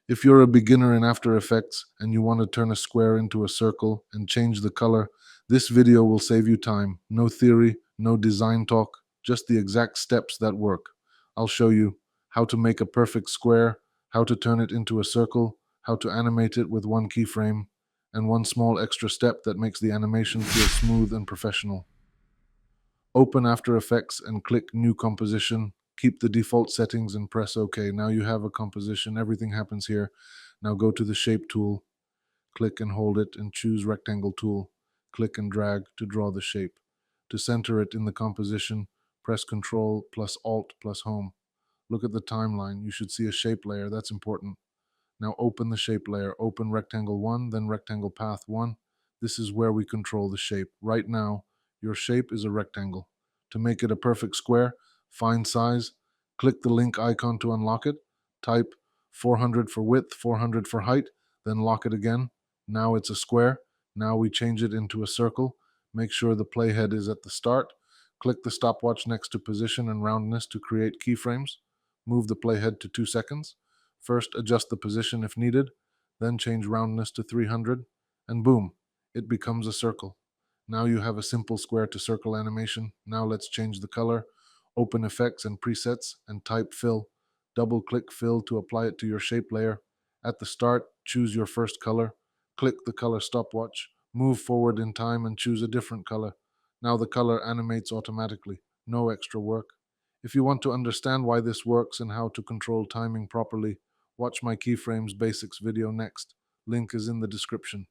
If you're a beginner in After Effects and you want to turn a square into a circle and change the color, this video will save you time. No theory, no design talk, just the exact steps that work. I'll show you how to make a perfect square, how to turn it into a circle, how to animate it with one keyframe, and one small extra step that makes the animation feel smooth and professional. Open After Effects and click New Composition. Keep the default settings and press OK. Now you have a composition. Everything happens here. Now go to the Shape tool. Click and hold it and choose Rectangle tool. Click and drag to draw the shape. To center it in the composition, press Ctrl plus Alt plus Home. Look at the timeline. You should see a shape layer. That's important. Now open the shape layer. Open Rectangle 1, then Rectangle Path 1. This is where we control the shape. Right now, your shape is a rectangle. To make it a perfect square, find size, click the link icon to unlock it, type 400 for width, 400 for height, then lock it again. Now it's a square. Now we change it into a circle. Make sure the playhead is at the start. Click the stopwatch next to position and roundness to create keyframes. Move the playhead to 2 seconds. First, adjust the position if needed, then change roundness to 300, and boom, it becomes a circle. Now you have a simple square to circle animation. Now let's change the color. Open Effects and Presets and type Fill. Double-click Fill to apply it to your shape layer. At the start, choose your first color. Click the color stopwatch. Move forward in time and choose a different color. Now the color animates automatically. No extra work. If you want to understand why this works and how to control timing properly, watch my Keyframes Basics video next. Link is in the description.